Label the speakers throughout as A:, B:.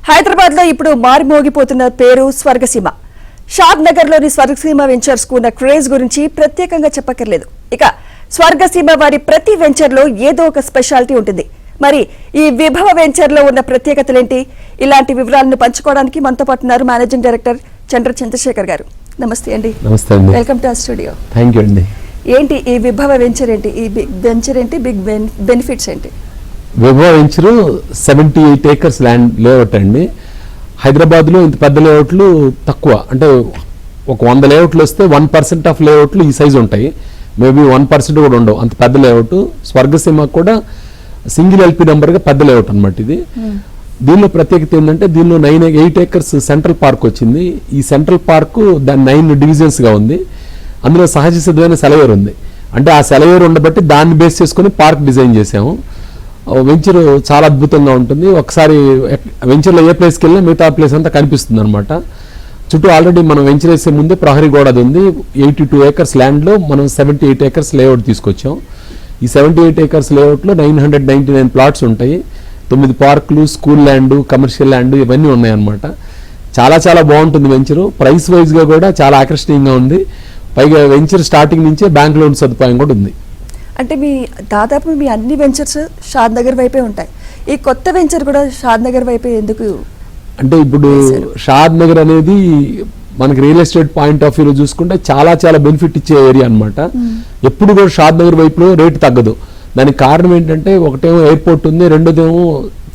A: హైదరాబాద్ లో ఇప్పుడు మారుమోగిపోతున్న పేరు స్వర్గసీమ. షాద్ నగర్ లోని స్వర్గసీమ వెంచర్స్ కు ఉన్న క్రేజ్ గురించి ప్రత్యేకంగా చెప్పక్కర్లేదు. ఇక స్వర్గసీమ వారి ప్రతి వెంచర్ లో ఏదో ఒక స్పెషాలిటీ ఉంటుంది. మరి ఈ విభవ వెంచర్ లో ఉన్న ప్రత్యేకతలేంటి? ఇలాంటి వివరాలను పంచుకోవడానికి మనతో పాటు ఉన్నారు మేనేజింగ్ డైరెక్టర్ చంద్రశేఖర్ గారు. నమస్తే అండి.
B: నమస్తే అండి.
A: Welcome to our studio.
B: Thank you అండి.
A: ఏంటి ఈ విభవ వెంచర్ ఏంటి? ఈ వెంచర్ ఏంటి? బిగ్ బెనిఫిట్స్ ఏంటి?
B: విభవ వెంచరు 78 acres ల్యాండ్ లేఅవుట్ అండి. హైదరాబాద్లో ఇంత పెద్ద లేఅవుట్లు తక్కువ, అంటే ఒక 100 లేఅవుట్లు వస్తే 1% ఆఫ్ లేఅవుట్లు ఈ సైజు ఉంటాయి. మేబీ 1% కూడా ఉండవు, అంత పెద్ద లేఅవుట్. స్వర్గసీమ కూడా సింగిల్ ఎల్పీ నెంబర్గా పెద్ద లేఅవుట్ అనమాట ఇది. దీనిలో ప్రత్యేకత ఏంటంటే దీనిలో 8 acres సెంట్రల్ పార్క్ వచ్చింది. ఈ సెంట్రల్ పార్క్ దాని 9 డివిజన్స్గా ఉంది. అందులో సహజ సిద్ధమైన సెలయేరు ఉంది. అంటే ఆ సెలయేరు ఉండబట్టి దాన్ని బేస్ చేసుకుని పార్క్ డిజైన్ చేసాము. వెంచర్ చాలా అద్భుతంగా ఉంటుంది. ఒకసారి వెంచర్లో ఏ ప్లేస్కి వెళ్ళినా మిగతా ప్లేస్ అంతా కనిపిస్తుంది అనమాట. చుట్టూ ఆల్రెడీ మనం వెంచర్ వేసే ముందే ప్రహరీ గోడ అది ఉంది. 82 acres ల్యాండ్లో మనం 78 acres లేఅవుట్ తీసుకొచ్చాం. ఈ 78 acres లేఅవుట్లో 999 ప్లాట్స్ ఉంటాయి. 9 పార్కులు, స్కూల్ ల్యాండ్, కమర్షియల్ ల్యాండ్ ఇవన్నీ ఉన్నాయన్నమాట. చాలా చాలా బాగుంటుంది వెంచరు. ప్రైస్ వైజ్గా కూడా చాలా ఆకర్షణీయంగా ఉంది. పైగా వెంచర్ స్టార్టింగ్ నుంచే బ్యాంక్ లోన్ సదుపాయం కూడా ఉంది.
A: అంటే దాదాపు మీ అన్ని వెంచర్స్ షాద్ నగర్ వైపే ఉంటాయి. ఈ కొత్త వెంచర్ కూడా షాద్ నగర్ వైపే ఎందుకు?
B: అంటే ఇప్పుడు షాద్ నగర్ అనేది మనకి రియల్ ఎస్టేట్ పాయింట్ ఆఫ్ వ్యూలో చూసుకుంటే చాలా చాలా బెనిఫిట్ ఇచ్చే ఏరియా అనమాట. ఎప్పుడు కూడా షాద్ నగర్ వైపులో రేటు తగ్గదు. దానికి కారణం ఏంటంటే ఒకటేమో ఎయిర్పోర్ట్ ఉంది, రెండోదేమో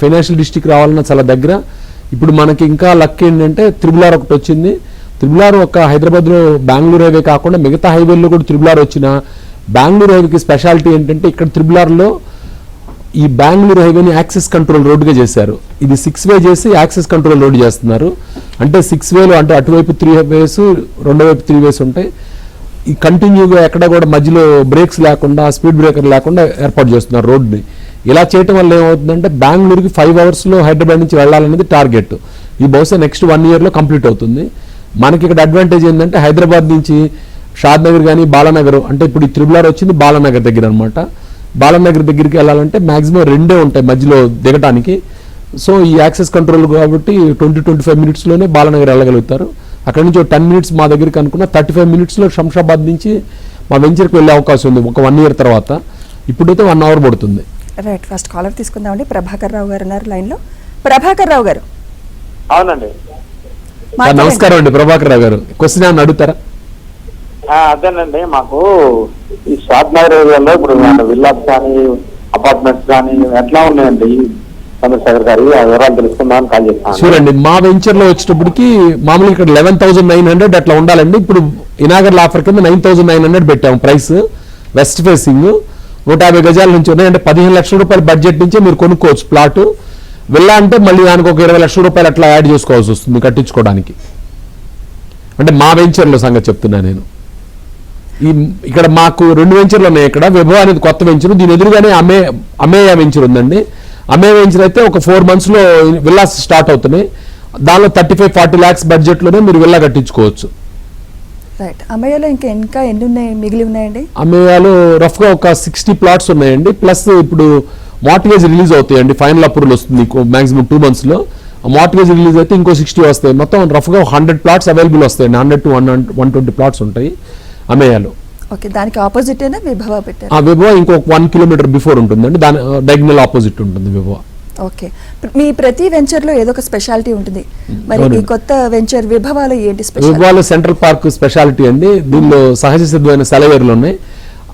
B: ఫైనాన్షియల్ డిస్ట్రిక్ట్ రావాలన్నా చాలా దగ్గర. ఇప్పుడు మనకి ఇంకా లక్ ఏంటంటే త్రిబుల్ ఒకటి వచ్చింది. త్రిబుల్ ఒక హైదరాబాద్లో బెంగళూరు హైవే కాకుండా మిగతా హైవేల్లో కూడా త్రిబుల్ వచ్చిన బెంగళూరు హైవేకి స్పెషాలిటీ ఏంటంటే ఇక్కడ త్రిబుల్ ఈ బెంగళూరు హైవేని యాక్సెస్ కంట్రోల్ రోడ్డుగా చేశారు. ఇది 6 వే చేసి యాక్సెస్ కంట్రోల్ రోడ్డు చేస్తున్నారు. అంటే 6 వేలో అంటే అటువైపు 3 ways, రెండో వైపు 3 ways ఉంటాయి. ఈ కంటిన్యూగా ఎక్కడ కూడా మధ్యలో బ్రేక్స్ లేకుండా, స్పీడ్ బ్రేకర్ లేకుండా ఏర్పాటు చేస్తున్నారు రోడ్ని. ఇలా చేయడం వల్ల ఏమవుతుందంటే బెంగళూరుకి 5 hours హైదరాబాద్ నుంచి వెళ్ళాలనేది టార్గెట్. ఈ బహుశా నెక్స్ట్ 1 yearలో కంప్లీట్ అవుతుంది. మనకి ఇక్కడ అడ్వాంటేజ్ ఏంటంటే హైదరాబాద్ నుంచి షాద్ నగర్ కానీ బాలానగర్, అంటే ఇప్పుడు ఈ త్రిబుల్ వచ్చింది బాలానగర్ దగ్గర అనమాట. బాలానగర్ దగ్గరికి వెళ్ళాలంటే మాక్సిమం 2 ఉంటాయి మధ్యలో దిగటానికి. సో ఈ యాక్సెస్ కంట్రోల్ కాబట్టి 20-25 minutesలోనే బాలానగర్ వెళ్ళగలుగుతారు. అక్కడ నుంచి 10 minutes మా దగ్గరికి అనుకున్న 35 minutesలో శంషాబాద్ నుంచి మా వెంచర్కి వెళ్ళే అవకాశం ఉంది ఒక 1 year తర్వాత. ఇప్పుడైతే 1 hour పడుతుంది.
A: రైట్, ఫస్ట్ కాలర్ తీసుకుందామండి. ప్రభాకర్ రావు గారు ఉన్నారు లైన్లో. ప్రభాకర్ రావు గారు.
C: అవునండి,
B: నమస్కారం అండి. ప్రభాకర్ రావు గారు, క్వశ్చన్ ఏమన్నా అడుగుతారా?
C: అదేనండి, మాకు ఈ షాద్ నగర్ ఏరియాలో ఇప్పుడు విల్లాస్ కానీ అపార్ట్మెంట్స్ కానీ ఎట్లా ఉన్నాయండి చంద్రశేఖర్ గారు? ఆ వివరాలు తెలుసుకుందామని కాల్ చేస్తాను.
B: చూడండి, మా వెంచర్ లో వచ్చేటప్పటికి మామూలుగా ఇక్కడ 11,900 అట్లా ఉండాలండి. ఇప్పుడు ఇనాగర్ ఆఫర్ కింద 9,900 పెట్టాము ప్రైస్. వెస్ట్ ఫేసింగ్ 150 గజాల నుంచి ఉన్నాయి. అంటే 15 లక్షల రూపాయల బడ్జెట్ నుంచే మీరు కొనుక్కోవచ్చు ప్లాట్. వెళ్ళా అంటే మళ్ళీ దానికి ఒక 20 లక్షల రూపాయలు అట్లా యాడ్ చేసుకోవాల్సి వస్తుంది కట్టించుకోవడానికి. అంటే మా వెంచర్లో సంగతి చెప్తున్నా నేను. ఇక్కడ మాకు 2 వెంచర్లు ఉన్నాయి. ఇక్కడ విభవ అనేది కొత్త వెంచర్, దీని ఎదురుగానే అమేయ వెంచర్ ఉందండి. అమేయ వెంచర్ అయితే ఒక 4 monthsలో విల్లాస్ స్టార్ట్ అవుతున్నాయి. దానిలో 35-40 lakhs బడ్జెట్లోనే మీరు విల్లా కట్టించుకోవచ్చు.
A: రైట్, అమేయాలో ఇంకా ఎన్ని ఉన్నాయి మిగిలి ఉన్నాయండి?
B: అమేయాలో రఫ్గా ఒక 60 plots ఉన్నాయండి. ప్లస్ ఇప్పుడు మార్టిగేజ్ రిలీజ్ అవుతాయండి. ఫైనల్ అప్రూవల్ వస్తుంది మాక్సిమం 2 monthsలో. మార్టిగేజ్ రిలీజ్ అయితే ఇంకో 60 వస్తాయి. మొత్తం రఫ్గా 100 plots అవైలబుల్ వస్తాయండి. 100 to 120 plots ఉంటాయి అమేయాలో.
A: ఓకే, దానికి ఆపోజిట్ విభవ పెట్టారు.
B: విభవ ఇంకొక 1 kilometer బిఫోర్ ఉంటుందండి. దాని డయాగ్నల్ ఆపోజిట్ ఉంటుంది విభవ.
A: ఓకే, మీ ప్రతి వెంచర్ లో ఏదో ఒక స్పెషాలిటీ ఉంటుంది. మరి ఈ కొత్త వెంచర్ విభవాలో ఏంటి స్పెషల్?
B: విభవాలో సెంట్రల్ పార్క్ స్పెషాలిటీ అండి. దీనిలో సహజ సిద్ధమైన సెలయేర్లు ఉన్నాయి.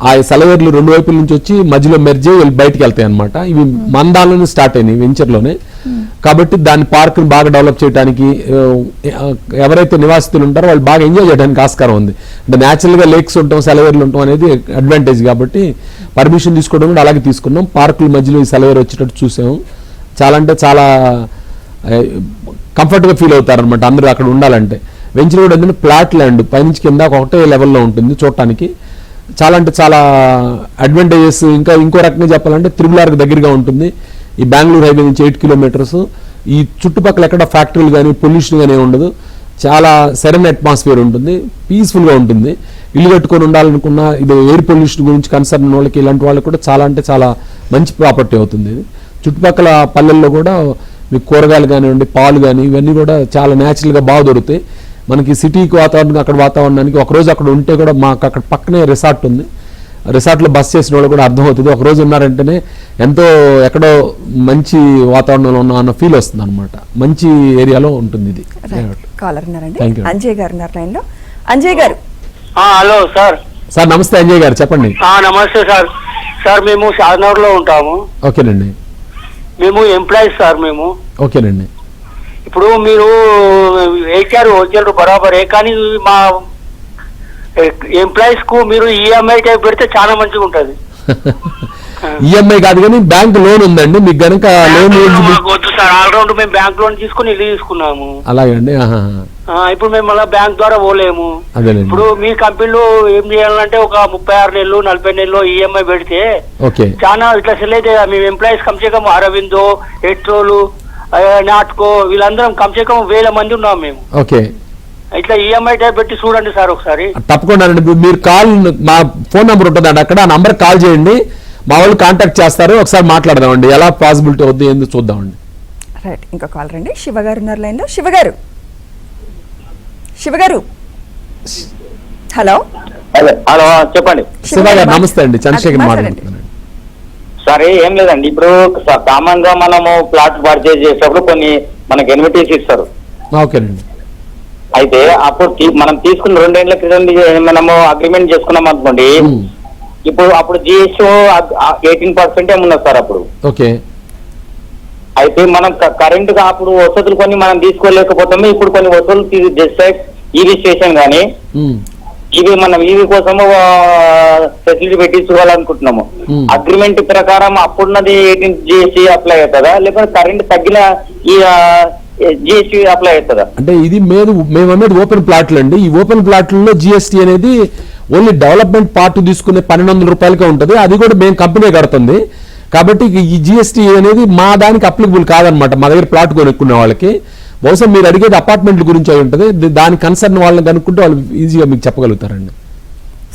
B: ఆ సెలయేర్లు 2 వైపుల నుంచి వచ్చి మధ్యలో మెర్జ్ అయ్యి బయటకు వెళ్తాయి అనమాట. ఇవి మందాలోనే స్టార్ట్ అయినాయి వెంచర్లోనే. కాబట్టి దాని పార్క్ని బాగా డెవలప్ చేయడానికి ఎవరైతే నివాసితులు ఉంటారో వాళ్ళు బాగా ఎంజాయ్ చేయడానికి ఆస్కారం ఉంది. అంటే న్యాచురల్గా లేక్స్ ఉంటాం, సెలవేర్లు ఉంటాం అనేది అడ్వాంటేజ్. కాబట్టి పర్మిషన్ తీసుకోవడం కూడా అలాగే తీసుకున్నాం. పార్కుల మధ్యలో ఈ సెలవేర్ వచ్చేటట్టు చూసాము. చాలా అంటే చాలా కంఫర్ట్గా ఫీల్ అవుతారనమాట అందరూ అక్కడ ఉండాలంటే. వెంచర్ కూడా ఏంటంటే ప్లాట్ ల్యాండ్ పైనుంచి కింద ఒకటే లెవెల్లో ఉంటుంది చూడటానికి. చాలా అంటే చాలా అడ్వాంటేజెస్. ఇంకో రకంగా చెప్పాలంటే త్రిబుల్ దగ్గరగా ఉంటుంది. ఈ బెంగళూరు హైవే నుంచి 8 kilometers. ఈ చుట్టుపక్కల ఎక్కడ ఫ్యాక్టరీలు కానీ పొల్యూషన్ కానీ ఉండదు. చాలా సెరెన్ అట్మాస్ఫియర్ ఉంటుంది, పీస్ఫుల్గా ఉంటుంది. ఇల్లు కట్టుకొని ఉండాలనుకున్న ఇది ఎయిర్ పొల్యూషన్ గురించి కన్సర్న్ వాళ్ళకి, ఇలాంటి వాళ్ళకి కూడా చాలా అంటే చాలా మంచి ప్రాపర్టీ అవుతుంది. ఇది చుట్టుపక్కల పల్లెల్లో కూడా మీకు కూరగాయలు కానివ్వండి, పాలు కానీ ఇవన్నీ కూడా చాలా న్యాచురల్గా బాగా దొరుకుతాయి. మనకి సిటీకి వాతావరణం, అక్కడ వాతావరణానికి ఒకరోజు అక్కడ ఉంటే కూడా మాకు అక్కడ పక్కనే రిసార్ట్ ఉంది. రిసార్ట్లో బస్ చేసిన వాళ్ళు కూడా అర్థమవుతుంది. ఒకరోజు ఉన్నారంటేనే ఎంతో ఎక్కడో మంచి వాతావరణంలో ఉన్న అన్న ఫీల్ వస్తుంది అనమాట. మంచి ఏరియాలో ఉంటుంది ఇది.
A: కాలర్ ఉన్నారండి,
B: Thank you.
A: అంజయ్ గారు ఉన్నారు లైన్ లో. అంజయ్ గారు.
D: Hello sir.
B: సార్ నమస్తే అంజయ్ గారు, చెప్పండి.
D: నమస్తే సార్. సార్ మేము షాద్నగర్ లో ఉంటాము.
B: ఓకేనండి.
D: మేము ఎంప్లాయీస్ సార్. మేము
B: ఓకేనండి.
D: ఇప్పుడు మీరు వచ్చారు బరాబరే, కానీ మా ఎంప్లాయీస్ కు మీరు ఈఎంఐ టైప్ పెడితే చాలా మంచిగా ఉంటది.
B: ఈఎంఐ కాదు కానీ బ్యాంక్ లోన్ ఉందండి మీకు గనుక లోన్
D: వద్దు సార్. ఆల్రౌండ్ మేము బ్యాంక్ లోన్ తీసుకుని ఇల్లు తీసుకున్నాము.
B: అలాగండి.
D: ఇప్పుడు మేము మళ్ళీ బ్యాంక్ ద్వారా పోలేము. ఇప్పుడు మీ కంపెనీలో ఏం చేయాలంటే ఒక 36 నెలలు 40 నెలలు ఈఎంఐ పెడితే చాలా ఇట్లా సెల్ అయితే మేము ఎంప్లాయీస్ కమ్సే కమ్ అరవిందో, ఎట్రోలు, నాట్కో వీళ్ళందరం కమ్సే కమ్ 1000 మంది ఉన్నాం మేము.
B: ఓకే,
D: ఇట్లా ఈఎంఐ టైప్ పెట్టి చూడండి సార్ ఒకసారి.
B: తప్పకుండా మీరు కాల్, మా ఫోన్ నెంబర్ ఉంటుందండి అక్కడ, ఆ నంబర్ కాల్ చేయండి, మా వాళ్ళు కాంటాక్ట్ చేస్తారు. ఒకసారి మాట్లాడదామండి ఎలా పాసిబిలిటీ అవుద్ది ఏందో చూద్దామండి.
A: రైట్, ఇంకా కాల్ రండి. శివ గారు ఉన్నారు లైన్ లో. శివ గారు. హలో.
C: హలో, చెప్పండి.
B: శివ గారు నమస్తే అండి, చంద్రశేఖర్ మాట్లాడుతున్నాను.
C: సరే, ఏం లేదండి. ఇప్పుడు కామన్ గా మనము ప్లాట్ పర్చేజ్ చేసేటప్పుడు కొన్ని మనకి ఎన్విటీస్ ఇస్తారు.
B: ఓకేనండి.
C: అయితే అప్పుడు మనం తీసుకున్న 2 ఏళ్ల క్రితం మనము అగ్రిమెంట్ చేసుకున్నాం అనుకోండి. ఇప్పుడు అప్పుడు జిఎస్టీ 18% ఏమున్నది సార్ అప్పుడు.
B: ఓకే.
C: అయితే మనం కరెంట్ గా అప్పుడు వసతులు కొన్ని మనం తీసుకోలేకపోతాము. ఇప్పుడు కొన్ని వసతులు జస్ట్ ఈవీ స్టేషన్ కానీ ఇవి మనం ఈవీ కోసము ఫెసిలిటీ పెట్టించుకోవాలనుకుంటున్నాము. అగ్రిమెంట్ ప్రకారం అప్పుడున్నది 18 జిఎస్టీ అప్లై అవుతుందా, లేకపోతే కరెంట్ తగ్గిన ఈ జిఎస్టీ అప్లై అవుతుందా?
B: అంటే ఇది మేము అనేది ఓపెన్ ప్లాట్లు అండి. ఈ ఓపెన్ ప్లాట్లలో జిఎస్టీ అనేది ఓన్లీ డెవలప్మెంట్ పార్ట్ తీసుకునే 1200 రూపాయలకే ఉంటుంది. అది కూడా మేము కంపెనీ కడుతుంది. కాబట్టి ఈ జిఎస్టీ అనేది మా దానికి అప్లికబుల్ కాదనమాట. మా దగ్గర ప్లాట్ కొనుక్కునే వాళ్ళకి. బహుశా మీరు అడిగేది అపార్ట్మెంట్ల గురించి అయి ఉంటుంది. దాని కన్సర్న్ వాళ్ళని కనుక్కుంటే వాళ్ళు ఈజీగా మీకు చెప్పగలుగుతారండి.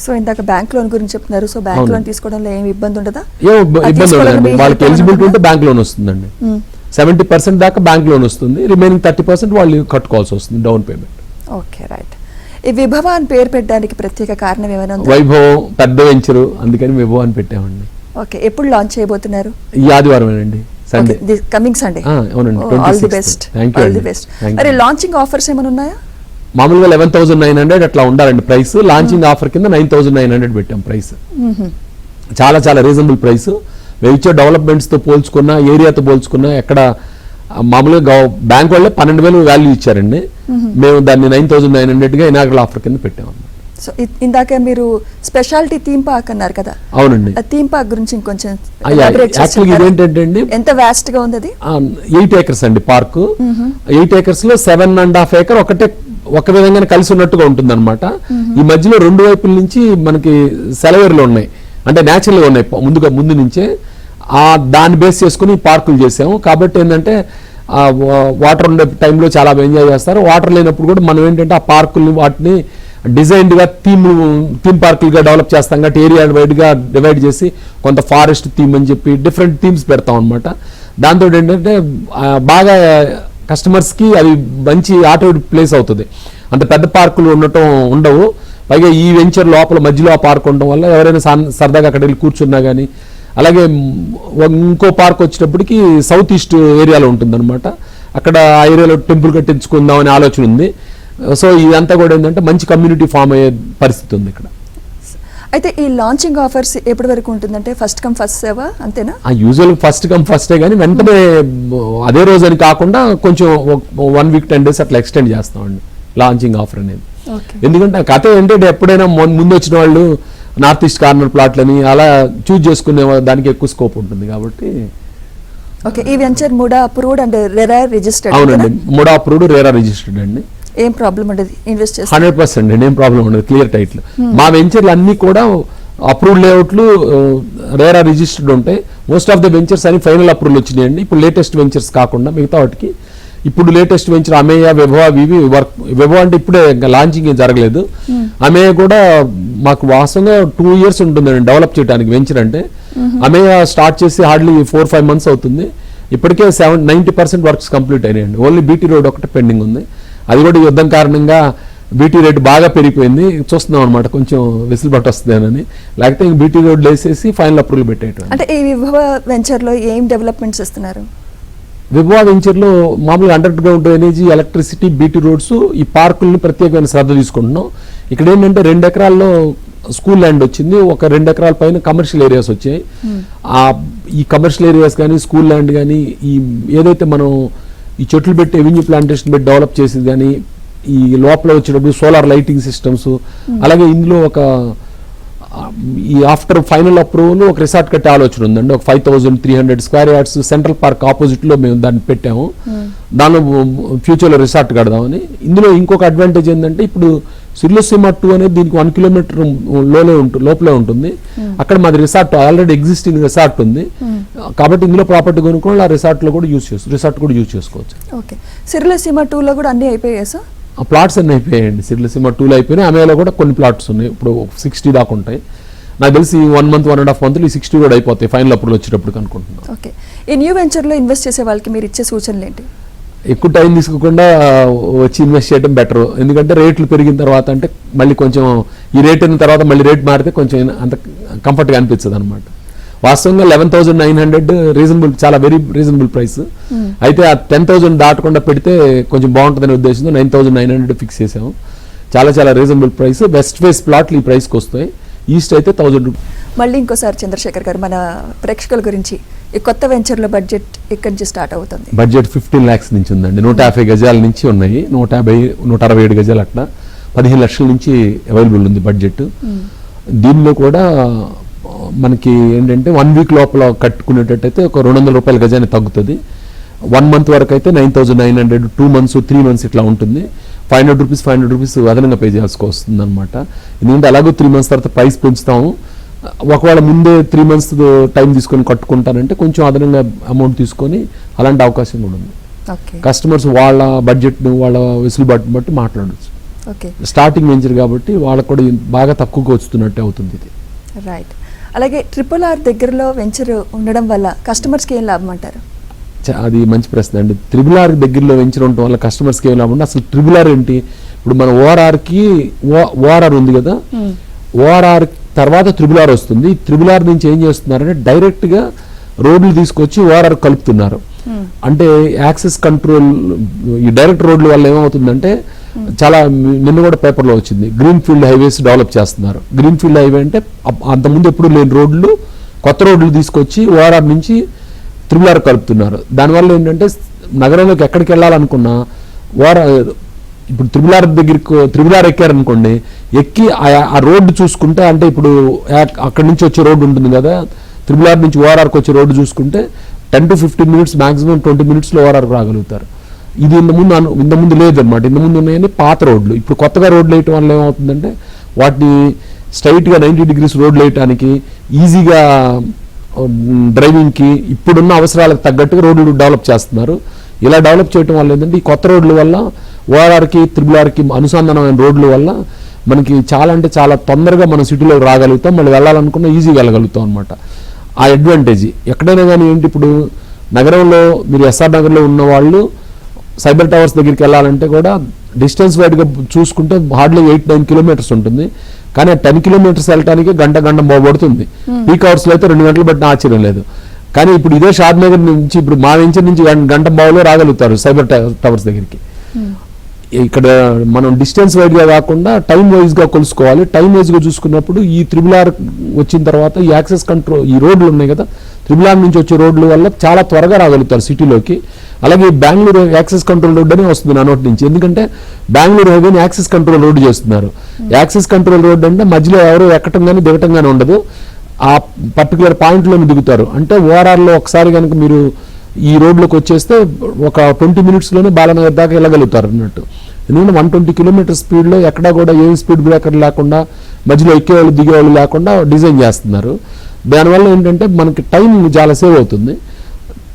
A: సో ఇందాక బ్యాంక్ లోన్ గురించి చెప్తున్నారు. సో బ్యాంక్ లోన్ తీసుకోవడంలో ఏమి ఇబ్బంది ఉండదా?
B: ఏం ఇబ్బంది ఉండదండి. వాళ్ళకి ఎలిజిబిలిటీ ఉంటే బ్యాంక్ లోన్ వస్తుందండి. 70% దాకా బ్యాంక్ లోన్ వస్తుంది. రిమైనింగ్ 30% వాళ్ళు కట్టుకోవాల్సి వస్తుంది డౌన్ పేమెంట్.
A: Okay, right. ఈ విభవ అని పేరు పెట్టడానికి ప్రత్యేక కారణం ఏమైనా ఉందా?
B: వైభవం పెద్ద వెంచరు, అందుకని విభవ అని పెట్టామండి.
A: ఓకే, ఎప్పుడు లాంచ్ చేయబోతున్నారు?
B: ఈ ఆదివారమేనండి, సండే,
A: కమింగ్ సండే.
B: అవునండి.
A: All the best. మరి లాంచింగ్ ఆఫర్స్ ఏమైనా ఉన్నాయా?
B: మామూలుగా 11,900 అట్లా ఉండాలండి ప్రైస్. లాంచింగ్ ఆఫర్ కింద 9,900 పెట్టాం ప్రైస్. చాలా చాలా రీజనబుల్ ప్రైస్. మేము ఇచ్చే డెవలప్మెంట్స్ తో పోల్చుకున్నా, ఏరియాతో పోల్చుకున్నా, ఎక్కడ మామూలుగా బ్యాంక్ వాళ్ళే 12,000 వాల్యూ ఇచ్చారండి. మేము దాన్ని 9,900 గా ఇనాగ్రల్ ఆఫర్ కింద పెట్టాం.
A: సో ఇందాక మీరు స్పెషాలిటీ థీమ్ పార్క్ అన్నారు కదా.
B: అవునండి.
A: థీమ్ పార్క్ గురించి ఇంకొంచెం
B: ఇదేంటంటే
A: ఎంత వాస్ట్ గా ఉంది అది?
B: 8 acres అండి పార్క్. 8 acres లో 7.5 acre ఒక విధంగానే కలిసి ఉన్నట్టుగా ఉంటుంది అనమాట. ఈ మధ్యలో 2 వైపుల నుంచి మనకి సెలవేర్లు ఉన్నాయి, అంటే న్యాచురల్ గా ఉన్నాయి ముందు నుంచే. దాన్ని బేస్ చేసుకుని పార్కులు చేసాము. కాబట్టి ఏంటంటే వాటర్ ఉండే టైంలో చాలా ఎంజాయ్ చేస్తారు. వాటర్ లేనప్పుడు కూడా మనం ఏంటంటే ఆ పార్కుల్ని వాటిని డిజైన్డ్ గా థీమ్ పార్కులుగా డెవలప్ చేస్తాం. కాబట్టి ఏరియా వైడ్ గా డివైడ్ చేసి కొంత ఫారెస్ట్ థీమ్ అని చెప్పి డిఫరెంట్ థీమ్స్ పెడతాం అనమాట. దాంతో ఏంటంటే బాగా కస్టమర్స్ కి అది మంచి ఆటోడ్ ప్లేస్ అవుతుంది. అంత పెద్ద పార్కులు ఉండవు. పైగా ఈ వెంచర్ లోపల మధ్యలో ఆ పార్క్ ఉండడం వల్ల ఎవరైనా సరదాగా అక్కడ వెళ్ళి కూర్చున్నా కానీ. అలాగే ఇంకో పార్క్ వచ్చేటప్పటికి సౌత్ ఈస్ట్ ఏరియాలో ఉంటుంది అనమాట. అక్కడ ఆ ఏరియాలో టెంపుల్ కట్టించుకుందాం అనే ఆలోచన ఉంది. సో ఇదంతా కూడా ఏంటంటే మంచి కమ్యూనిటీ ఫామ్ అయ్యే పరిస్థితి ఉంది ఇక్కడ.
A: అయితే ఈ లాంచింగ్ ఆఫర్స్ ఎప్పటి వరకు ఉంటుందంటే ఫస్ట్ కమ్ ఫస్ట్ సేవ అంతేనా?
B: యూజువల్ ఫస్ట్ కమ్ ఫస్టే, కానీ వెంటనే అదే రోజు అని కాకుండా కొంచెం 1 week 10 days అట్లా ఎక్స్టెండ్ చేస్తామండి లాంచింగ్ ఆఫర్ అనేది. ఎందుకంటే కథ ఏంటంటే ఎప్పుడైనా ముందు వచ్చిన వాళ్ళు నార్త్ ఈస్ట్ కార్నర్ ప్లాట్లని అలా చూజ్ చేసుకునే దానికి ఎక్కువ స్కోప్ ఉంటుంది కాబట్టి.
A: ఓకే, ఈ venture MUDA approved and RERA registered.
B: అవునండి, ముడా అప్రూవ్డ్ రెరా రిజిస్టర్డ్ అండి.
A: ఏం ప్రాబ్లం ఉండదు ఇన్వెస్ట్ చేస్తే?
B: 100% అండి, ఏం ప్రాబ్లం ఉండదు. Clear title. మా వెంచర్లు అన్ని కూడా అప్రూవ్డ్ లేఅవుట్లు రెరా రిజిస్టర్డ్ ఉంటాయి. మోస్ట్ ఆఫ్ ద వెంచర్స్ అని ఫైనల్ అప్రూవల్ వచ్చినాయండి. ఇప్పుడు లేటెస్ట్ వెంచర్స్ కాకుండా మిగతా వాటికి ఇప్పుడు లేటెస్ట్ వెంచర్ అమేయ, విభవ, విభవ అంటే ఇప్పుడే లాంచింగ్ ఏం జరగలేదు. అమేయ కూడా మాకు వాస్తవంగా 2 years ఉంటుందండి డెవలప్ చేయడానికి వెంచర్ అంటే. అమేయ స్టార్ట్ చేసి హార్డ్లీ 4-5 months అవుతుంది. ఇప్పటికే 90% వర్క్స్ కంప్లీట్ అయినాయండి. ఓన్లీ బీటీ రోడ్ ఒకటి పెండింగ్ ఉంది. అది కూడా యుద్ధం కారణంగా బీటీ రేట్ బాగా పెరిగిపోయింది. చూస్తున్నాం అనమాట, కొంచెం వెసులుబాటు వస్తుందేనని. లేకపోతే ఇంక బీటీ రోడ్లు వేసేసి ఫైనల్ అప్రూవల్ పెట్టేయటం.
A: అంటే ఈ విభవ వెంచర్లో ఏం డెవలప్మెంట్స్ ఇస్తున్నారు?
B: విభవ వెంచర్లో మామూలుగా under ground energy, electricity, BT roads, ఈ పార్కులను ప్రత్యేకమైన శ్రద్ధ తీసుకుంటున్నాం. ఇక్కడ ఏంటంటే 2 ఎకరాల్లో స్కూల్ ల్యాండ్ వచ్చింది, ఒక 2 ఎకరాల పైన కమర్షియల్ ఏరియాస్ వచ్చాయి. ఈ కమర్షియల్ ఏరియాస్ కానీ, స్కూల్ ల్యాండ్ కానీ, ఈ ఏదైతే మనం ఈ చెట్లు పెట్టి ఎవెన్యూ ప్లాంటేషన్ పెట్టి డెవలప్ చేసేది కానీ, ఈ లోపల వచ్చేటప్పుడు సోలార్ లైటింగ్ సిస్టమ్స్, అలాగే ఇందులో ఒక ఈ ఆఫ్టర్ ఫైనల్ అప్రూవల్ ఒక రిసార్ట్ కట్టే ఆలోచన ఉందండి. ఒక 5300 square yards central park opposite లో మేము దాన్ని పెట్టాము. దానిలో ఫ్యూచర్ లో రిసార్ట్ కడదామని. ఇందులో ఇంకొక అడ్వాంటేజ్ ఏంటంటే, ఇప్పుడు సిర్లసీమ 2 అనేది దీనికి 1 కిలోమీటర్ లోపలే ఉంటుంది. అక్కడ మాది రిసార్ట్ ఆల్రెడీ ఎగ్జిస్టింగ్ రిసార్ట్ ఉంది కాబట్టి ఇందులో ప్రాపర్టీ కొనుక్కోవాలి, ఆ రిసార్ట్ కూడా యూజ్ చేసుకోవచ్చు.
A: ఓకే, సిర్లసీమ 2లో కూడా అన్ని అయిపోయాయి సార్?
B: ఆ ప్లాట్స్ అన్నీ అయిపోయాయండి. సిర్లసీమ 2లో అయిపోయినాయి. అమేలో కూడా కొన్ని ప్లాట్స్ ఉన్నాయి. ఇప్పుడు 60 దాకా ఉంటాయి. నాకు తెలిసి 1 మంత్ 1.5 మంత్లు ఈ 60 కూడా అయిపోతాయి ఫైనల్ అప్రూవల్ వచ్చేటప్పుడు అనుకుంటున్నాను.
A: ఓకే, ఈ న్యూ వెంచర్లో ఇన్వెస్ట్ చేసే వాళ్ళకి మీరు ఇచ్చే సూచనలు ఏంటి?
B: ఎక్కువ టైం తీసుకోకుండా వచ్చి ఇన్వెస్ట్ చేయడం బెటర్. ఎందుకంటే రేట్లు పెరిగిన తర్వాత అంటే మళ్ళీ కొంచెం ఈ రేట్ అయిన తర్వాత మళ్ళీ రేట్ మారితే కొంచెం అంత కంఫర్ట్గా అనిపించదు అనమాట. వాస్తవంగా 11,900 రీజనబుల్, చాలా వెరీ రీజనబుల్ ప్రైస్. అయితే ఆ 10,000 దాటకుండా పెడితే కొంచెం బాగుంటుందనే ఉద్దేశంతో 9,900 ఫిక్స్ చేసాము. చాలా రీజనబుల్ ప్రైస్. వెస్ట్ ఫేస్ ప్లాట్లు ఈ ప్రైస్కి వస్తాయి. ఈస్ట్ అయితే 1000 రూపీస్.
A: మళ్ళీ ఇంకోసారి చంద్రశేఖర్ గారు మన ప్రేక్షకుల గురించి, ఈ కొత్త వెంచర్లో బడ్జెట్ ఎక్కడి నుంచి స్టార్ట్ అవుతుంది?
B: బడ్జెట్ 15 lakhs నుంచి ఉందండి. 150 గజాల నుంచి ఉన్నాయి. 167 గజాలు అట్లా 15 లక్షల నుంచి అవైలబుల్ ఉంది బడ్జెట్. దీనిలో కూడా మనకి ఏంటంటే 1 వీక్ లోపల కట్టుకునేటట్టయితే ఒక 200 రూపాయల గజాన్ని తగ్గుతుంది. 1 మంత్ వరకు అయితే 9,900, 2 months 3 months ఇట్లా ఉంటుంది. 500 రూపీస్ అదనంగా పే చేయాల్సి వస్తుంది అనమాట. ఎందుకంటే అలాగే 3 months తర్వాత ప్రైస్ పెంచుతాము. ఒకవేళ ముందే 3 months టైం తీసుకొని కట్టుకుంటారంటే కొంచెం అదనంగా అమౌంట్ తీసుకొని అలాంటి అవకాశం కూడా ఉంది. కస్టమర్స్ వాళ్ళ బడ్జెట్ను, వాళ్ళ వెసులుబాటును బట్టి మాట్లాడచ్చు. స్టార్టింగ్ వెంచర్ కాబట్టి వాళ్ళకు కూడా బాగా తక్కువగా వస్తున్నట్టే అవుతుంది ఇది.
A: రైట్. అలాగే RRR దగ్గరలో వెంచర్ ఉండడం వల్ల కస్టమర్స్కి ఏం లాభం అంటారు?
B: అది మంచి ప్రశ్న అండి. RRR దగ్గరలో వెంచర్ ఉండటం వల్ల కస్టమర్స్కి ఏం లాభం అంటే, అసలు RRR ఏంటి? ఇప్పుడు మన ORR ఉంది కదా, ORR తర్వాత RRR వస్తుంది. RRR నుంచి ఏం చేస్తున్నారంటే డైరెక్ట్గా రోడ్లు తీసుకొచ్చి ORR కలుపుతున్నారు. అంటే యాక్సెస్ కంట్రోల్, ఈ డైరెక్ట్ రోడ్ల వల్ల ఏమవుతుందంటే, చాలా నిన్న కూడా పేపర్లో వచ్చింది, గ్రీన్ ఫీల్డ్ హైవేస్ డెవలప్ చేస్తున్నారు. గ్రీన్ ఫీల్డ్ హైవే అంటే అంతకుముందు ఎప్పుడు లేని రోడ్లు, కొత్త రోడ్లు తీసుకొచ్చి ORR నుంచి RRR కలుపుతున్నారు. దానివల్ల ఏంటంటే నగరంలోకి ఎక్కడికి వెళ్ళాలనుకున్నా ఇప్పుడు RRR ఎక్కారనుకోండి, ఎక్కి ఆ రోడ్డు చూసుకుంటే, అంటే ఇప్పుడు అక్కడి నుంచి వచ్చే రోడ్డు ఉంటుంది కదా, RRR నుంచి ORRకి వచ్చే రోడ్డు చూసుకుంటే 10 to 15 minutes, మాక్సిమం 20 minutesలో ORRకి రాగలుగుతారు. ఇది ఇంతకుముందు లేదన్నమాట. ఇంతకుముందు ఉన్నాయని పాత రోడ్లు. ఇప్పుడు కొత్తగా రోడ్లు వేయటం వల్ల ఏమవుతుందంటే, వాటిని స్ట్రైట్గా 90 degrees రోడ్లు వేయటానికి, ఈజీగా డ్రైవింగ్కి, ఇప్పుడున్న అవసరాలకు తగ్గట్టుగా రోడ్లు డెవలప్ చేస్తున్నారు. ఇలా డెవలప్ చేయడం వల్ల ఏంటంటే, ఈ కొత్త రోడ్ల వల్ల ORRకి RRRకి అనుసంధానమైన రోడ్ల వల్ల మనకి చాలా తొందరగా మనం సిటీలో రాగలుగుతాం. మళ్ళీ వెళ్ళాలనుకున్నా ఈజీగా వెళ్ళగలుగుతాం అనమాట. ఆ అడ్వాంటేజ్ ఎక్కడైనా కానీ ఏంటి, ఇప్పుడు నగరంలో మీరు SR నగర్లో ఉన్న వాళ్ళు సైబర్ టవర్స్ దగ్గరికి వెళ్ళాలంటే కూడా డిస్టెన్స్ వైడ్గా చూసుకుంటే హార్డ్లీ 8-9 kilometers ఉంటుంది. కానీ ఆ 10 kilometers వెళ్ళటానికి గంట పడుతుంది. పీక్ అవర్స్లో అయితే 2 గంటలు పట్టిన ఆశ్చర్యం లేదు. కానీ ఇప్పుడు ఇదే షాద్ నగర్ నుంచి, ఇప్పుడు మా వెంచర్ నుంచి గంట బావులో రాగలుగుతారు సైబర్ టవర్స్ దగ్గరికి. ఇక్కడ మనం డిస్టెన్స్ వైడ్గా కాకుండా టైం వైజ్గా కొలుసుకోవాలి. టైం వైజ్గా చూసుకున్నప్పుడు ఈ RRR వచ్చిన తర్వాత ఈ యాక్సెస్ కంట్రోల్, ఈ రోడ్లు ఉన్నాయి కదా, RRR నుంచి వచ్చే రోడ్ల వల్ల చాలా త్వరగా రాగలుగుతారు సిటీలోకి. అలాగే బెంగళూరు యాక్సెస్ కంట్రోల్ రోడ్ అనే వస్తుంది నా నోటి నుంచి. ఎందుకంటే బెంగళూరు హైవేని యాక్సెస్ కంట్రోల్ రోడ్ చేస్తున్నారు. యాక్సెస్ కంట్రోల్ రోడ్ అంటే మధ్యలో ఎవరు ఎక్కటం కానీ దిగటం కానీ ఉండదు. ఆ పర్టికులర్ పాయింట్లోనే దిగుతారు. అంటే ORRలో ఒకసారి కనుక మీరు ఈ రోడ్లోకి వచ్చేస్తే ఒక 20 minutesలోనే బాలనగర్ దాకా వెళ్ళగలుగుతారు అన్నట్టు. ఎందుకంటే 120 kilometers స్పీడ్లో ఎక్కడా కూడా ఏం స్పీడ్ బ్రేకర్ లేకుండా, మధ్యలో ఎక్కేవాళ్ళు దిగేవాళ్ళు లేకుండా డిజైన్ చేస్తున్నారు. దానివల్ల ఏంటంటే మనకి టైం చాలా సేవ్ అవుతుంది.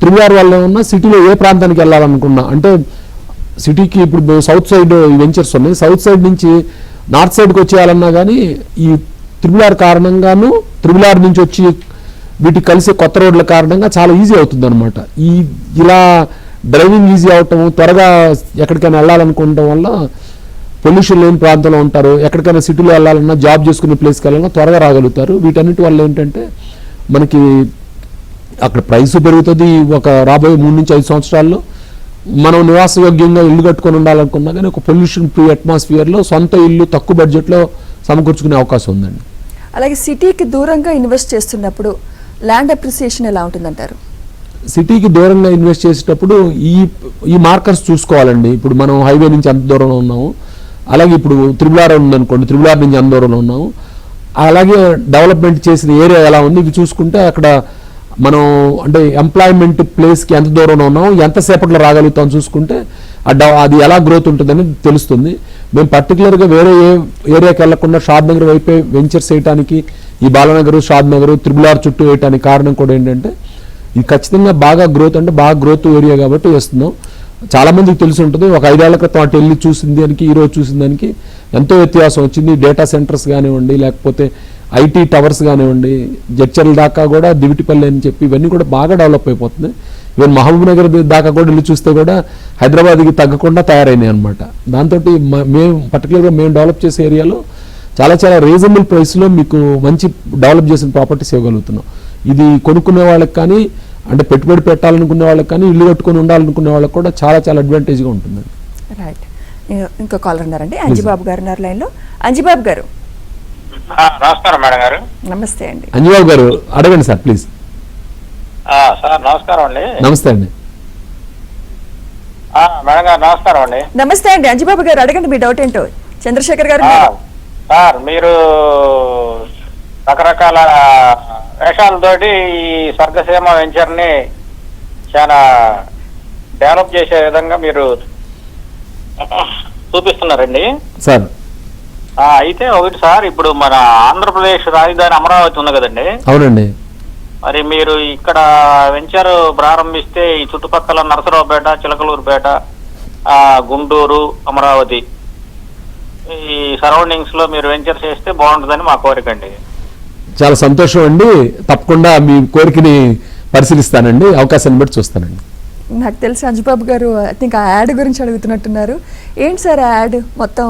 B: RRR వల్ల ఏమన్నా సిటీలో ఏ ప్రాంతానికి వెళ్ళాలనుకున్నా, అంటే సిటీకి ఇప్పుడు సౌత్ సైడ్ వెంచర్స్ ఉన్నాయి, సౌత్ సైడ్ నుంచి నార్త్ సైడ్కి వచ్చేయాలన్నా కానీ ఈ RRR కారణంగాను, RRR నుంచి వచ్చి వీటికి కలిసే కొత్త రోడ్ల కారణంగా చాలా ఈజీ అవుతుంది అనమాట. ఇలా డ్రైవింగ్ ఈజీ అవటం, త్వరగా ఎక్కడికైనా వెళ్ళాలనుకోవడం వల్ల పొల్యూషన్ లేని ప్రాంతంలో ఉంటారు. ఎక్కడికైనా సిటీలో వెళ్ళాలన్నా, జాబ్ చేసుకునే ప్లేస్కి వెళ్ళాలన్నా త్వరగా రాగలుగుతారు. వీటన్నిటి వల్ల ఏంటంటే మనకి అక్కడ ప్రైస్ పెరుగుతుంది. ఒక రాబోయే 3 నుంచి 5 సంవత్సరాల్లో మనం నివాసయోగ్యంగా ఇల్లు కట్టుకొని ఉండాలనుకున్నా కానీ ఒక పొల్యూషన్ ఫ్రీ అట్మాస్ఫియర్లో సొంత ఇల్లు తక్కువ బడ్జెట్లో సమకూర్చుకునే అవకాశం ఉందండి.
A: అలాగే సిటీకి దూరంగా ఇన్వెస్ట్ చేస్తున్నప్పుడు ల్యాండ్ అప్రిసియేషన్ ఎలా ఉంటుందంటారు?
B: సిటీకి దూరంగా ఇన్వెస్ట్ చేసేటప్పుడు ఈ మార్కర్స్ చూసుకోవాలండి. ఇప్పుడు మనం హైవే నుంచి ఎంత దూరంలో ఉన్నాము, అలాగే ఇప్పుడు త్రిబులార్ ఉందనుకోండి, త్రిబులార్ నుంచి ఎంత దూరంలో ఉన్నాము, అలాగే డెవలప్మెంట్ చేసిన ఏరియా ఎలా ఉంది ఇవి చూసుకుంటే అక్కడ మనం అంటే ఎంప్లాయ్మెంట్ ప్లేస్కి ఎంత దూరంలో ఉన్నాము, ఎంతసేపట్లో రాగలుగుతాం చూసుకుంటే అది ఎలా గ్రోత్ ఉంటుందని తెలుస్తుంది. మేము పర్టికులర్గా వేరే ఏ ఏరియాకి వెళ్లకుండా షాద్ నగర్ వైపే వెంచర్స్ వేయడానికి, ఈ బాలనగర్, షాద్ నగర్, త్రిబులార్ చుట్టూ వేయడానికి కారణం కూడా ఏంటంటే ఇది ఖచ్చితంగా బాగా గ్రోత్ ఏరియా కాబట్టి వేస్తున్నాం. చాలా మందికి తెలిసి ఉంటుంది, ఒక 5 ఏళ్ల క్రితం అటు వెళ్ళి చూసిన దానికి ఈరోజు చూసిన దానికి ఎంతో వ్యత్యాసం వచ్చింది. డేటా సెంటర్స్ కానివ్వండి, లేకపోతే ఐటీ టవర్స్ కానివ్వండి, జడ్చర్ల దాకా కూడా దివిటిపల్లి అని చెప్పి ఇవన్నీ కూడా బాగా డెవలప్ అయిపోతుంది. ఈవెన్ మహబూబ్ నగర్ దాకా కూడా వెళ్ళి చూస్తే కూడా హైదరాబాద్కి తగ్గకుండా తయారైనాయి అనమాట. దాంతో మేము డెవలప్ చేసే ఏరియాలో చాలా చాలా రీజనబుల్ ప్రైస్లో మీకు మంచి డెవలప్ చేసిన ప్రాపర్టీస్ ఇవ్వగలుగుతున్నాం. ఇది కొనుక్కునే వాళ్ళకి కానీ, అంటే పెట్టుబడి పెట్టాలనుకునే వాళ్ళకి కానీ, ఇల్లు కట్టుకొని ఉండాలనుకునే వాళ్ళకి కూడా చాలా చాలా అడ్వాంటేజ్గా ఉంటుందండి.
A: రైట్. ఇంకో కాలర్ ఉన్నారండి, అంజిబాబు గారు ఉన్నారు లైన్లో. అంజిబాబు గారు
E: నమస్కారం మేడం గారు.
A: నమస్తే అండి.
B: అంజిబాబు గారు అడగండి సార్ ప్లీజ్.
E: సార్ నమస్కారం అండి.
B: నమస్తే అండి.
E: మేడం గారు నమస్కారం అండి.
A: నమస్తే అండి. అంజిబాబు గారు అడగండి మీ డౌట్ ఏంటో. చంద్రశేఖర్ గారు
E: సార్, మీరు రకరకాల వేషాలతోటి ఈ స్వర్గసీమ వెంచర్ ని చాలా డెవలప్ చేసే విధంగా మీరు చూపిస్తున్నారండి
B: సార్.
E: అయితే ఒకటి సార్, ఇప్పుడు మన ఆంధ్రప్రదేశ్ రాజధాని అమరావతి ఉంది కదండి.
B: అవునండి.
E: మరి మీరు ఇక్కడ వెంచర్ ప్రారంభిస్తే ఈ చుట్టుపక్కల నరసరావుపేట, చిలకలూరుపేట, గుంటూరు, అమరావతి ఈ సరౌండింగ్స్ లో మీరు వెంచర్ చేస్తే బాగుంటుందని మా కోరిక అండి.
B: చాలా సంతోషం అండి. తప్పకుండా మీ కోరికని పరిశీలిస్తానండి, అవకాశాన్ని బట్టి చూస్తానండి.
A: నాకు తెలిసి అంజిబాబు గారు ఐ థింక్ ఆ యాడ్ గురించి అడుగుతున్నట్టున్నారు. ఏంటి సార్ ఆ యాడ్ మొత్తం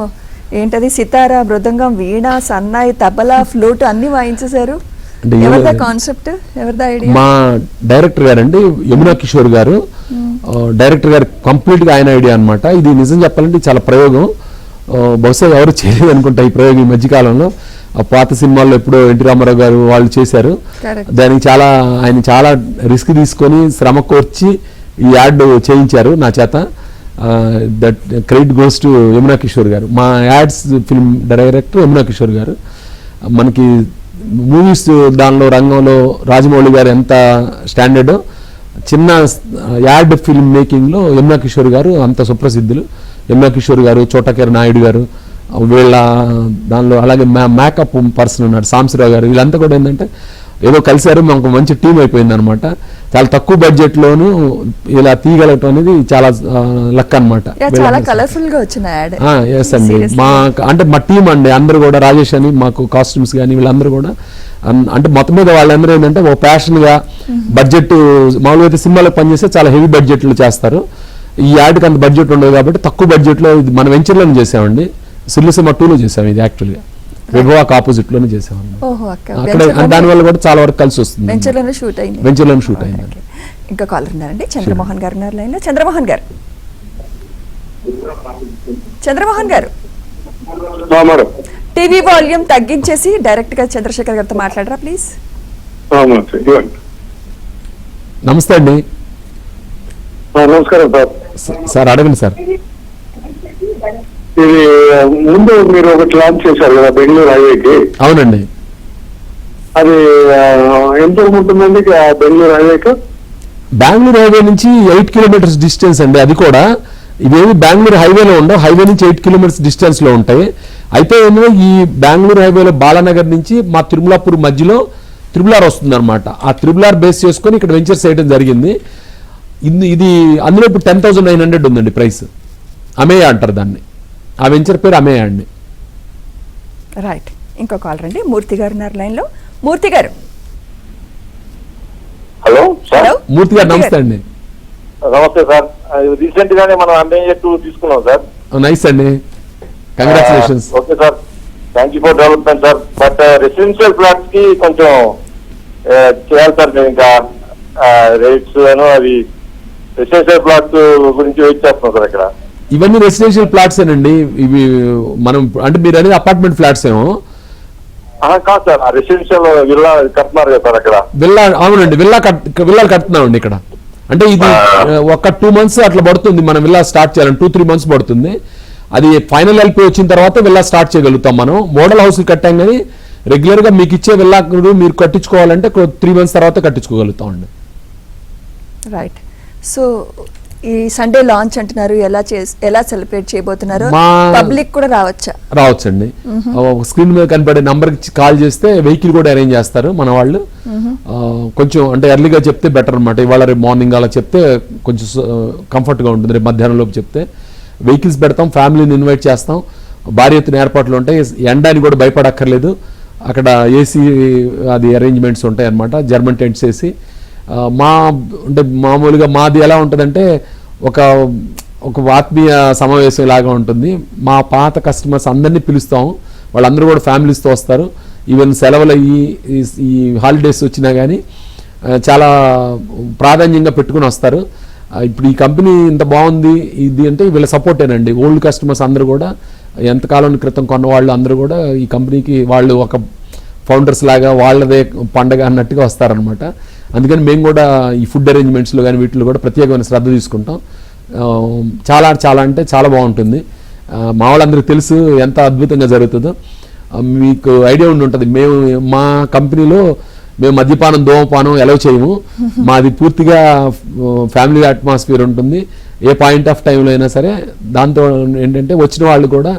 A: ఏంటది? సితార, మృదంగం, వీణ, సన్నాయి, తబలా, ఫ్లూట్ అన్ని వాయించేశారు. ఎవరిదా కాన్సెప్ట్, ఎవరిదా ఐడియా?
B: మా డైరెక్టర్ గారు అండి, యమునా కిషోర్ గారు. డైరెక్టర్ గారు కంప్లీట్ గా ఆయన ఐడియా అనమాట. ఇది నిజం చెప్పాలంటే చాలా ప్రయోగం, బహుశా ఎవరు చేయలేదు అనుకుంటా ఈ ప్రయోగం ఈ మధ్యకాలంలో. పాత సినిమాల్లో ఎప్పుడో ఎన్టీ రామారావు గారు వాళ్ళు చేశారు. దానికి ఆయన చాలా రిస్క్ తీసుకొని శ్రమ కోర్చి ఈ యాడ్ చేయించారు నా చేత. That credit goes to Yamuna Kishore గారు. మా ads film director Yamuna Kishore గారు. మనకి మూవీస్ దానిలో రంగంలో రాజమౌళి గారు ఎంత స్టాండర్డో, చిన్న యాడ్ ఫిల్మ్ మేకింగ్లో యమునా కిషోర్ గారు అంత సుప్రసిద్ధులు. యమునా కిషోర్ గారు, చోటకేర నాయుడు గారు వీళ్ళ దానిలో, అలాగే మేకప్ పర్సన్ ఉన్నాడు సాంబశివరావు గారు. వీళ్ళంతా కూడా ఏంటంటే ఏదో కలిసారు, మాకు మంచి టీం అయిపోయింది అనమాట. చాలా తక్కువ బడ్జెట్లోను ఇలా తీయగలగటం అనేది చాలా లక్ అనమాట. ఎస్ అండి. అంటే మా టీం అండి అందరూ కూడా, రాజేష్ అని మాకు కాస్ట్యూమ్స్ కానీ వీళ్ళందరూ కూడా, అంటే మొత్తం మీద వాళ్ళందరూ ఏంటంటే ఓ ప్యాషన్గా బడ్జెట్, మామూలుగా అయితే సినిమాలో పనిచేస్తే చాలా హెవీ బడ్జెట్లు చేస్తారు. ఈ యాడ్కి అంత బడ్జెట్ ఉండదు కాబట్టి తక్కువ బడ్జెట్లో మన వెంచర్లోనే చేసామండి. సిల్లుసీమ 2లో చేసాం ఇది. యాక్చువల్గా విభవాకి ఆపోజిట్ లోనే చేసామండి. అక్కడ దానివల్ల కూడా చాలా వరకు కలిసి వస్తుంది. వెంచర్లోనే షూట్ అయింది.
A: ఇంకా కాలర్ ఉన్నారండి, చంద్రమోహన్ గారు ఉన్నారు లైన్లో. చంద్రమోహన్ గారు టీవీ వాల్యూమ్ తగ్గించేసి డైరెక్ట్ గా చంద్రశేఖర్ గారితో మాట్లాడరా ప్లీజ్.
B: నమస్తే అండి.
F: నమస్కారం
B: సార్. అడగండి సార్.
F: ఇది ముందు మీరు ఒకటి లాంచ్ చేశారు కదా బెంగళూరు హైవేకి.
B: అవునండి.
F: అది ఎంత ఉంటుందండి బెంగళూరు హైవేకి?
B: బెంగళూరు హైవే నుంచి 8 కిలోమీటర్స్ డిస్టెన్స్ అండి. అది కూడా ఇవేమి బెంగళూరు హైవేలో ఉండవు, హైవే నుంచి 8 కిలోమీటర్స్ డిస్టెన్స్ లో ఉంటాయి. అయితే ఈ బెంగళూరు హైవేలో బాలానగర్ నుంచి మా తిరుమలాపూర్ మధ్యలో త్రిబులార్ వస్తుంది అనమాట. ఆ త్రిబులార్ బేస్ చేసుకొని ఇక్కడ వెంచర్స్ చేయడం జరిగింది. ఇది అందులో ఇప్పుడు 10,900 ఉందండి ప్రైస్. అమేయా అంటారు దాన్ని. ఆ వెంచర్ పేరు అమేయా అండి.
A: రైట్. ఇంకో కాల్ రండి, మూర్తి గారు ఉన్నారు లైన్లో. మూర్తి గారు
F: హలో సార్.
A: హలో
B: మూర్తి గారు నమస్తే అండి.
F: నమస్తే సార్. రీసెంట్ గానే మనం అంబేద్కర్ 2 తీసుకున్నాం సార్.
B: నైస్ అండి, congratulations.
F: Okay sir, thank you for development sir. But residential flats కి కొంచెం చేయాలి సార్. మేము ఇంకా రేట్స్ అవి రెసిడెన్షియల్ ఫ్లాట్స్ గురించి వెయిట్ చేస్తున్నాం సార్. ఇక్కడ
B: ఇవన్నీ రెసిడెన్షియల్ ప్లాట్స్ ఏనండి. ఇవి మనం అంటే మీరు అనేది అపార్ట్మెంట్ ఫ్లాట్స్ ఏమో
F: కాదు సార్, రెసిడెన్షియల్ విల్లా కడుతున్నారు కదా సార్ అక్కడ.
B: విల్లా, అవునండి, విల్లాలు కడుతున్నామండి ఇక్కడ. అంటే ఇది ఒక 2 months అట్లా పడుతుంది మనం విల్లా స్టార్ట్ చేయాలని. 2-3 months పడుతుంది. అది ఫైనల్ ఎల్పీ వచ్చిన తర్వాత విల్లా స్టార్ట్ చేయగలుగుతాం మనం. మోడల్ హౌస్ కట్టాం కానీ రెగ్యులర్ గా మీకు ఇచ్చే విల్లా మీరు కట్టించుకోవాలంటే 3 months తర్వాత కట్టించుకోగలుగుతాం అండి.
A: రైట్. సో ఈ సండే లాంచ్ అంటున్నారు, ఎలా సెలబ్రేట్ చేయబోతున్నారు? పబ్లిక్ కూడా
B: రావచ్చండి. స్క్రీన్ మీద కనపడే నంబర్ కి కాల్ చేస్తే వెహికల్ కూడా అరేంజ్ చేస్తారు మన వాళ్ళు. కొంచెం అంటే ఎర్లీగా చెప్తే బెటర్ అనమాట. ఇవాళ రేపు మార్నింగ్ అలా చెప్తే కొంచెం కంఫర్ట్ గా ఉంటుంది. రేపు మధ్యాహ్నం లోపు చెప్తే వెహికల్స్ పెడతాం, ఫ్యామిలీని ఇన్వైట్ చేస్తాం, భారీ ఎత్తున ఏర్పాట్లు ఉంటాయి. ఎండాని కూడా భయపడక్కర్లేదు. అక్కడ ఏసీ అది అరేంజ్మెంట్స్ ఉంటాయి అన్నమాట, జర్మన్ టెంట్స్ వేసి. అంటే మామూలుగా మాది ఎలా ఉంటుందంటే ఒక ఆత్మీయ సమావేశం లాగా ఉంటుంది. మా పాత కస్టమర్స్ అందరినీ పిలుస్తాం, వాళ్ళందరూ కూడా ఫ్యామిలీస్తో వస్తారు. ఈవెన్ సెలవులు ఈ హాలిడేస్ వచ్చినా కానీ చాలా ప్రాధాన్యంగా పెట్టుకుని వస్తారు. ఇప్పుడు ఈ కంపెనీ ఇంత బాగుంది ఇది అంటే వీళ్ళ సపోర్టేనండి. ఓల్డ్ కస్టమర్స్ అందరూ కూడా ఎంతకాలం క్రితం కొన్న వాళ్ళు అందరూ కూడా ఈ కంపెనీకి వాళ్ళు ఒక ఫౌండర్స్ లాగా వాళ్ళదే పండగ అన్నట్టుగా వస్తారనమాట. అందుకని మేము కూడా ఈ ఫుడ్ అరేంజ్మెంట్స్లో కానీ వీటిలో కూడా ప్రత్యేకమైన శ్రద్ధ తీసుకుంటాం. చాలా చాలా అంటే చాలా బాగుంటుంది. మా వాళ్ళందరికీ తెలుసు ఎంత అద్భుతంగా జరుగుతుందో. మీకు ఐడియా ఉండి ఉంటుంది, మా కంపెనీలో మేము మద్యపానం ధూమపానం ఎలా చేయము. మాది పూర్తిగా ఫ్యామిలీ అట్మాస్ఫియర్ ఉంటుంది. ఏ పాయింట్ ఆఫ్ టైంలో అయినా సరే దాంతో ఏంటంటే వచ్చిన వాళ్ళు కూడా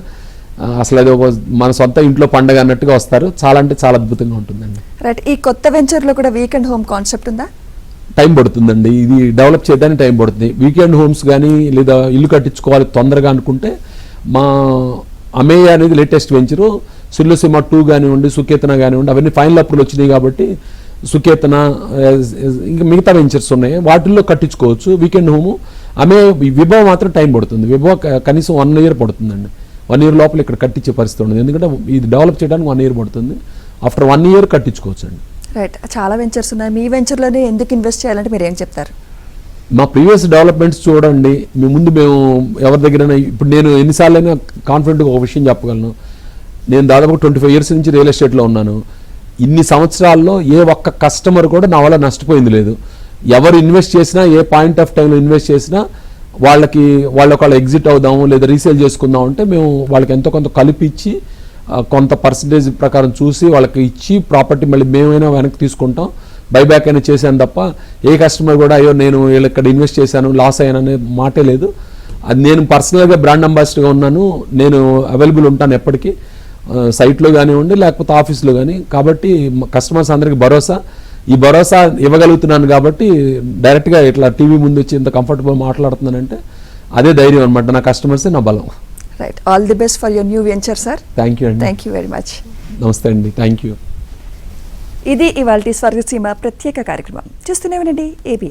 B: అసలు అది మన సొంత ఇంట్లో పండగ అన్నట్టుగా వస్తారు. చాలా అంటే చాలా అద్భుతంగా ఉంటుందండి.
A: రైట్. ఈ కొత్త వెంచర్లో కూడా వీకెండ్ హోమ్ కాన్సెప్ట్ ఉందా?
B: టైం పడుతుందండి, ఇది డెవలప్ చేయడానికి టైం పడుతుంది. వీకెండ్ హోమ్స్ కానీ లేదా ఇల్లు కట్టించుకోవాలి తొందరగా అనుకుంటే మా అమేయ అనేది లేటెస్ట్ వెంచరు. సిర్లసీమ 2 కానివ్వండి, సుకేతన కానివ్వండి, అవన్నీ ఫైనల్ అప్రూవల్ వచ్చినాయి కాబట్టి సుకేతన ఇంకా మిగతా వెంచర్స్ ఉన్నాయి, వాటిల్లో కట్టించుకోవచ్చు వీకెండ్ హోము. విభవ మాత్రం టైం పడుతుంది. విభవ కనీసం 1 year పడుతుందండి. 1 year లోపల ఇక్కడ కట్టించే పరిస్థితి ఉండదు, ఎందుకంటే ఇది డెవలప్ చేయడానికి 1 year పడుతుంది. ఆఫ్టర్ 1 year కట్టించుకోవచ్చు అండి.
A: రైట్. చాలా వెంచర్స్ ఉన్నాయి, మీ వెంచర్లోనే ఎందుకు ఇన్వెస్ట్ చేయాలంటే మీరు ఏం చెప్తారు?
B: మా ప్రీవియస్ డెవలప్మెంట్స్ చూడండి. మేము ఎవరి దగ్గరైనా ఇప్పుడు నేను ఎన్నిసార్లైనా కాన్ఫిడెంట్గా ఒక విషయం చెప్పగలను. నేను దాదాపు 25 years నుంచి రియల్ ఎస్టేట్లో ఉన్నాను. ఇన్ని సంవత్సరాల్లో ఏ ఒక్క కస్టమర్ కూడా నా వల్ల నష్టపోయింది లేదు. ఎవరు ఇన్వెస్ట్ చేసినా, ఏ పాయింట్ ఆఫ్ టైంలో ఇన్వెస్ట్ చేసినా వాళ్ళ ఎగ్జిట్ అవుదాము లేదా రీసేల్ చేసుకుందాం అంటే మేము వాళ్ళకి ఎంతో కొంత కలిపి ఇచ్చి కొంత పర్సంటేజ్ ప్రకారం చూసి వాళ్ళకి ఇచ్చి ప్రాపర్టీ మళ్ళీ మేమైనా వెనక్కి తీసుకుంటాం, బైబ్యాక్ అయినా చేశాను తప్ప ఏ కస్టమర్ కూడా అయ్యో నేను వీళ్ళు ఇక్కడ ఇన్వెస్ట్ చేశాను లాస్ అయ్యాను అనే మాటే లేదు. అది నేను పర్సనల్గా బ్రాండ్ అంబాసిడర్గా ఉన్నాను, నేను అవైలబుల్ ఉంటాను ఎప్పటికీ, సైట్లో కానివ్వండి లేకపోతే ఆఫీస్లో కానీ. కాబట్టి కస్టమర్స్ అందరికీ ఈ భరోసా ఇవ్వగలుగుతున్నాను కాబట్టి డైరెక్ట్గా ఇట్లా టీవీ ముందు వచ్చి ఇంత కంఫర్టబుల్ మాట్లాడుతున్నానంటే అదే ధైర్యం అనమాట. నా కస్టమర్సే నా బలం.
A: Right. All the best for your new venture sir.
B: Thank you అండి.
A: Thank you very much.
B: నమస్తే అండి. Thank you.
A: ఇది ఇవాల్టి స్వర్గసీమ ప్రత్యేక కార్యక్రమం. చూస్తూనే ఉండండి ఏబిఎన్.